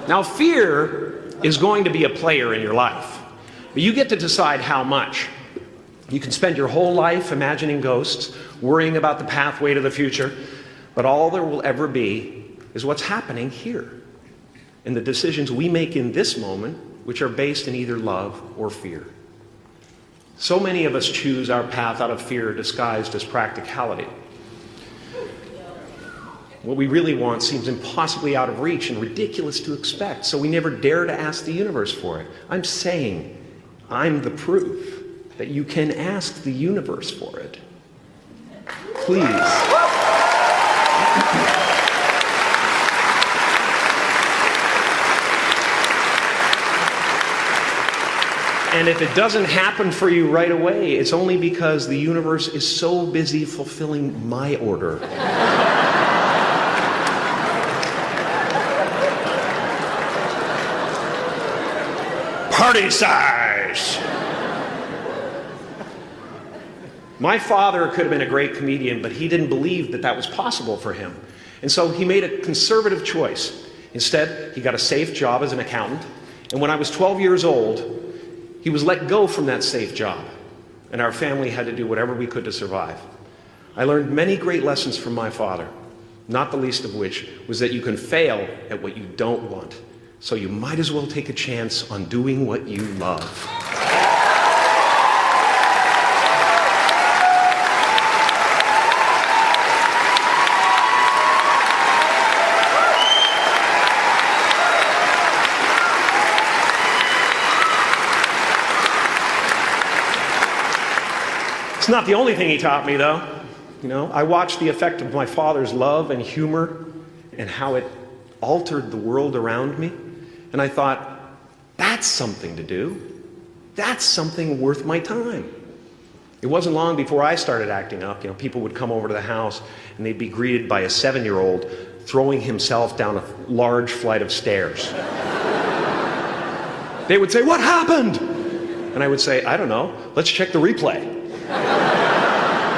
Now, fear is going to be a player in your life, but you get to decide how much. You can spend your whole life imagining ghosts, worrying about the pathway to the future, but all there will ever be is what's happening here, and the decisions we make in this moment, which are based in either love or fear. So many of us choose our path out of fear disguised as practicality. What we really want seems impossibly out of reach and ridiculous to expect, so we never dare to ask the universe for it. I'm saying I'm the proof that you can ask the universe for it. Please. And if it doesn't happen for you right away, it's only because the universe is so busy fulfilling my order. Party size! My father could have been a great comedian, but he didn't believe that that was possible for him. And so he made a conservative choice. Instead, he got a safe job as an accountant. And when I was 12 years old, he was let go from that safe job. And our family had to do whatever we could to survive. I learned many great lessons from my father, not the least of which was that you can fail at what you don't want. So you might as well take a chance on doing what you love. It's not the only thing he taught me, though. You know, I watched the effect of my father's love and humor and how it altered the world around me. And I thought, that's something to do. That's something worth my time. It wasn't long before I started acting up. You know, people would come over to the house and they'd be greeted by a 7-year-old throwing himself down a large flight of stairs. They would say, "What happened?" And I would say, "I don't know. Let's check the replay."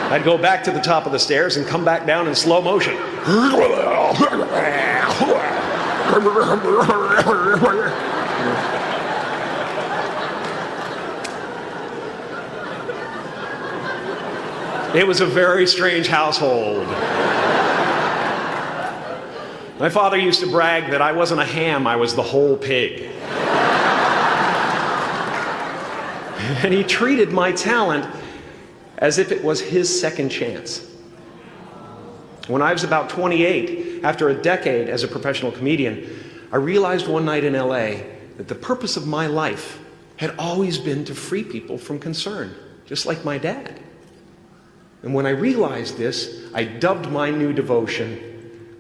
I'd go back to the top of the stairs and come back down in slow motion. It was a very strange household. My father used to brag that I wasn't a ham, I was the whole pig. And he treated my talent as if it was his second chance. When I was about 28, after a decade as a professional comedian, I realized one night in LA that the purpose of my life had always been to free people from concern, just like my dad. And when I realized this, I dubbed my new devotion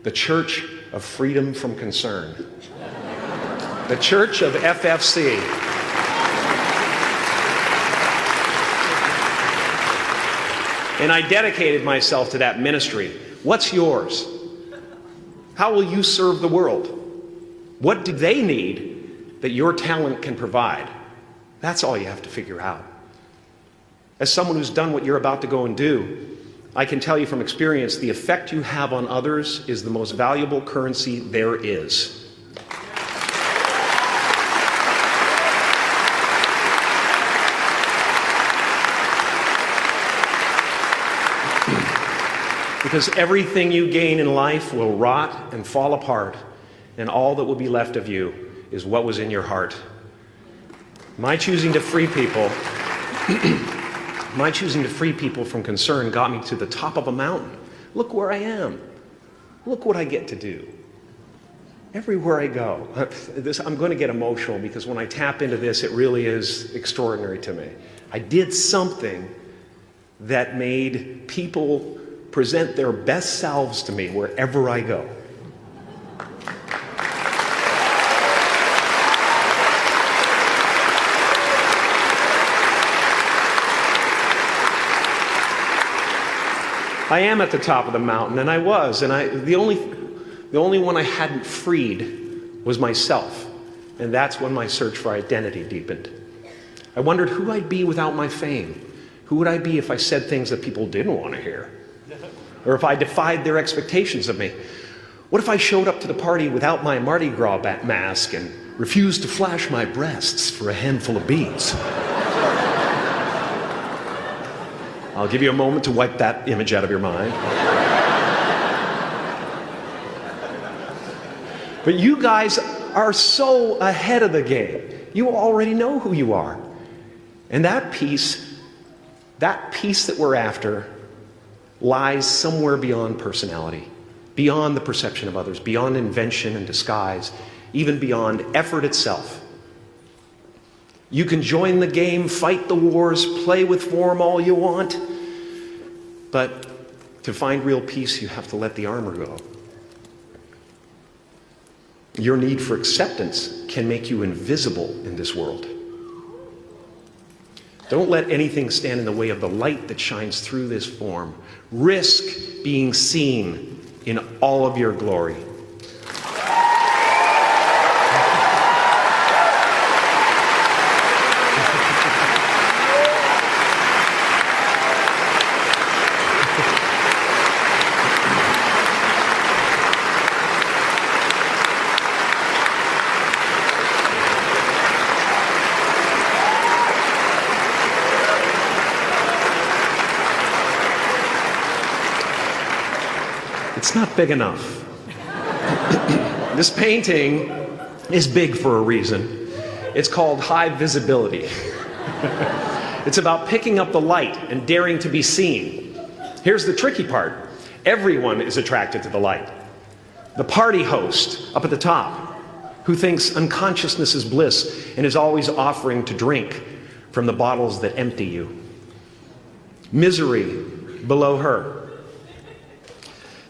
the Church of Freedom from Concern. The Church of FFC. And I dedicated myself to that ministry. What's yours? How will you serve the world? What do they need that your talent can provide? That's all you have to figure out. As someone who's done what you're about to go and do, I can tell you from experience, the effect you have on others is the most valuable currency there is. Because everything you gain in life will rot and fall apart, and all that will be left of you is what was in your heart. My choosing to free people from concern got me to the top of a mountain. Look where I am. Look what I get to do. Everywhere I go. I'm going to get emotional because when I tap into this, it really is extraordinary to me. I did something that made people present their best selves to me wherever I go. I am at the top of the mountain, and I was, and the only one I hadn't freed was myself, and that's when my search for identity deepened. I wondered who I'd be without my fame. Who would I be if I said things that people didn't want to hear? Or if I defied their expectations of me? What if I showed up to the party without my Mardi Gras mask and refused to flash my breasts for a handful of beads? I'll give you a moment to wipe that image out of your mind. But you guys are so ahead of the game. You already know who you are. And that peace that we're after lies somewhere beyond personality, beyond the perception of others, beyond invention and disguise, even beyond effort itself. You can join the game, fight the wars, play with form all you want, but to find real peace, you have to let the armor go. Your need for acceptance can make you invisible in this world. Don't let anything stand in the way of the light that shines through this form. Risk being seen in all of your glory. It's not big enough. This painting is big for a reason. It's called high visibility. It's about picking up the light and daring to be seen. Here's the tricky part. Everyone is attracted to the light. The party host up at the top, who thinks unconsciousness is bliss and is always offering to drink from the bottles that empty you. Misery below her.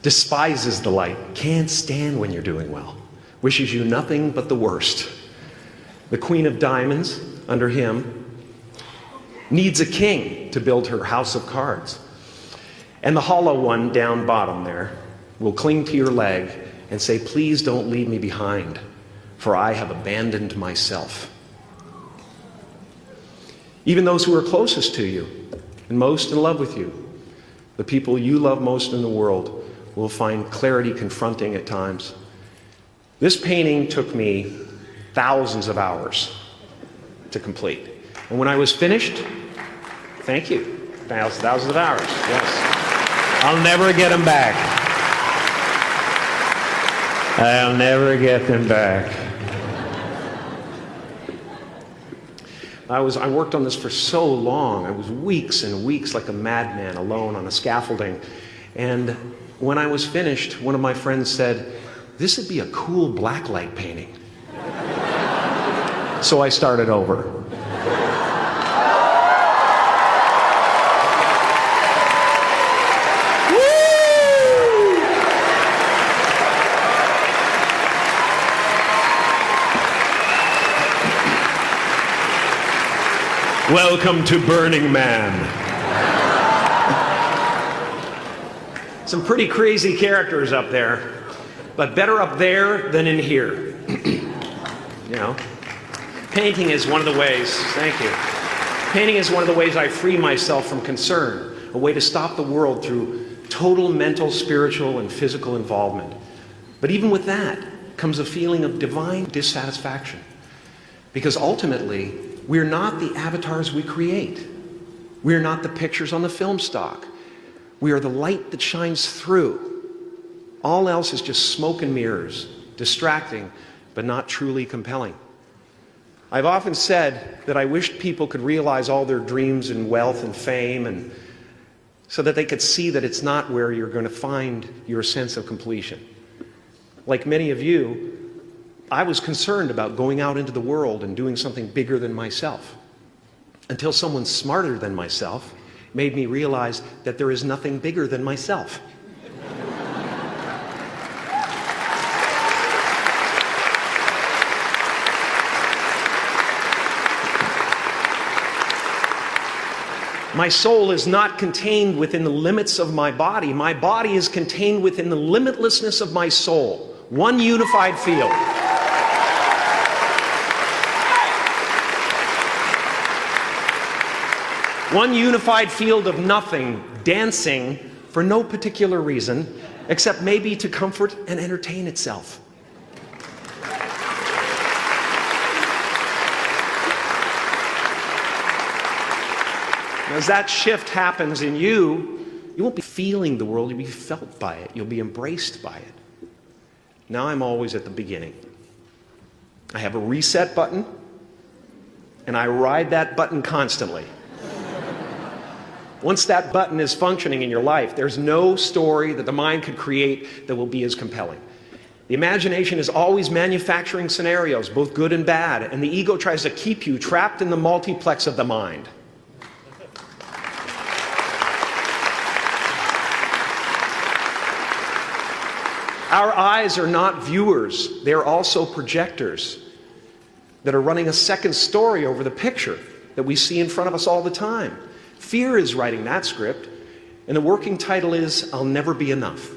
Despises the light, can't stand when you're doing well, wishes you nothing but the worst. The Queen of Diamonds, under him, needs a king to build her house of cards. And the hollow one down bottom there will cling to your leg and say, please don't leave me behind, for I have abandoned myself. Even those who are closest to you and most in love with you, the people you love most in the world, will find clarity confronting at times. This painting took me thousands of hours to complete. And when I was finished, thank you, thousands of hours, yes. I'll never get them back. I'll never get them back. I worked on this for so long. I was weeks and weeks like a madman alone on a scaffolding. And when I was finished, one of my friends said, this would be a cool blacklight painting. So I started over. Welcome to Burning Man. Some pretty crazy characters up there, but better up there than in here. You know, painting is one of the ways, thank you. Painting is one of the ways I free myself from concern, a way to stop the world through total mental, spiritual, and physical involvement. But even with that comes a feeling of divine dissatisfaction, because ultimately, we're not the avatars we create. We're not the pictures on the film stock. We are the light that shines through. All else is just smoke and mirrors, distracting, but not truly compelling. I've often said that I wished people could realize all their dreams and wealth and fame, and so that they could see that it's not where you're going to find your sense of completion. Like many of you, I was concerned about going out into the world and doing something bigger than myself, until someone smarter than myself made me realize that there is nothing bigger than myself. My soul is not contained within the limits of my body. My body is contained within the limitlessness of my soul. One unified field. One unified field of nothing, dancing for no particular reason, except maybe to comfort and entertain itself. As that shift happens in you, you won't be feeling the world, you'll be felt by it. You'll be embraced by it. Now I'm always at the beginning. I have a reset button, and I ride that button constantly. Once that button is functioning in your life, there's no story that the mind could create that will be as compelling. The imagination is always manufacturing scenarios, both good and bad, and the ego tries to keep you trapped in the multiplex of the mind. Our eyes are not viewers, they are also projectors that are running a second story over the picture that we see in front of us all the time. Fear is writing that script, and the working title is, I'll Never Be Enough.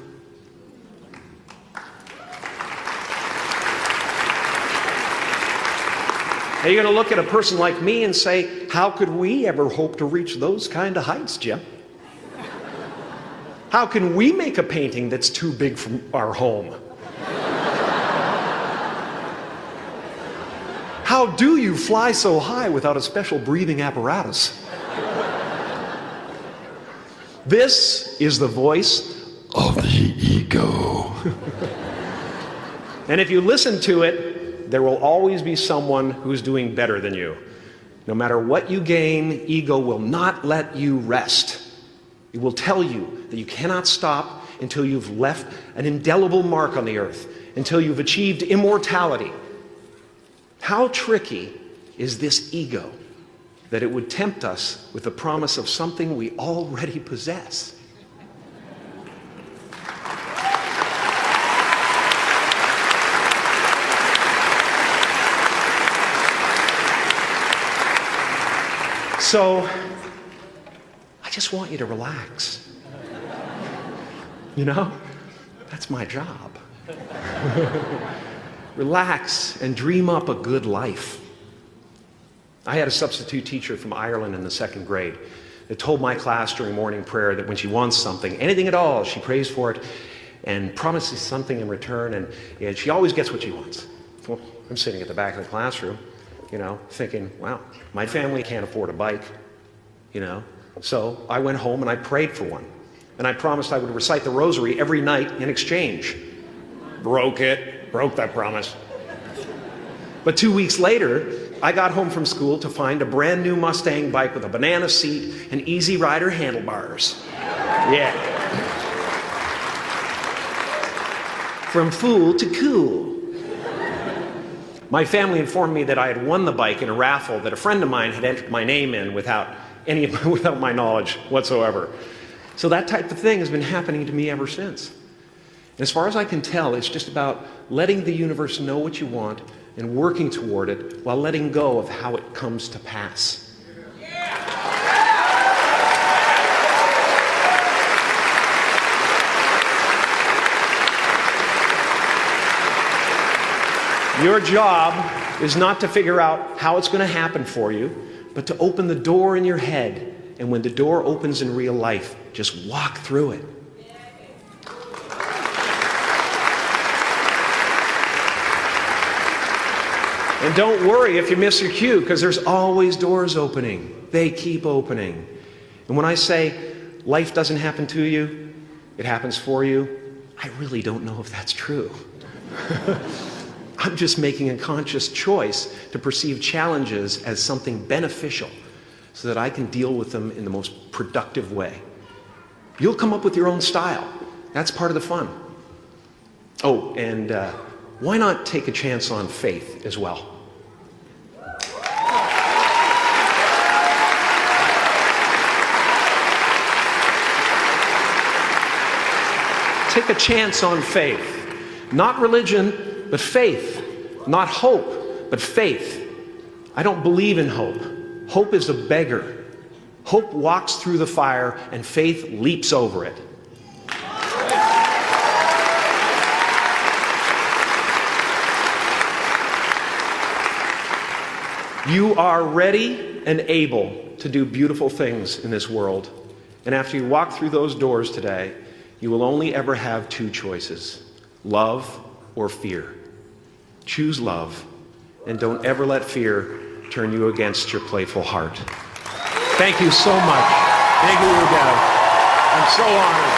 Now you're going to look at a person like me and say, how could we ever hope to reach those kind of heights, Jim? How can we make a painting that's too big for our home? How do you fly so high without a special breathing apparatus? This is the voice of the ego. And if you listen to it, there will always be someone who's doing better than you. No matter what you gain, ego will not let you rest. It will tell you that you cannot stop until you've left an indelible mark on the earth, until you've achieved immortality. How tricky is this ego that it would tempt us with the promise of something we already possess? So, I just want you to relax. You know, that's my job. Relax and dream up a good life. I had a substitute teacher from Ireland in the 2nd grade that told my class during morning prayer that when she wants something, anything at all, she prays for it and promises something in return, and she always gets what she wants. Well, I'm sitting at the back of the classroom, you know, thinking, wow, my family can't afford a bike, you know. So I went home and I prayed for one. And I promised I would recite the rosary every night in exchange. Broke that promise. But 2 weeks later, I got home from school to find a brand new Mustang bike with a banana seat and Easy Rider handlebars. Yeah. From fool to cool. My family informed me that I had won the bike in a raffle that a friend of mine had entered my name in without my knowledge whatsoever. So that type of thing has been happening to me ever since. And as far as I can tell, it's just about letting the universe know what you want and working toward it while letting go of how it comes to pass. Your job is not to figure out how it's going to happen for you, but to open the door in your head. And when the door opens in real life, just walk through it. And don't worry if you miss your cue, because there's always doors opening. They keep opening. And when I say life doesn't happen to you, it happens for you, I really don't know if that's true. I'm just making a conscious choice to perceive challenges as something beneficial so that I can deal with them in the most productive way. You'll come up with your own style. That's part of the fun. Oh, and why not take a chance on faith as well? Take a chance on faith. Not religion, but faith. Not hope, but faith. I don't believe in hope. Hope is a beggar. Hope walks through the fire and faith leaps over it. You are ready and able to do beautiful things in this world. And after you walk through those doors today, You will only ever have two choices, love or fear. Choose love, and don't ever let fear turn you against your playful heart. Thank you so much. Thank you, Dad. I'm so honored.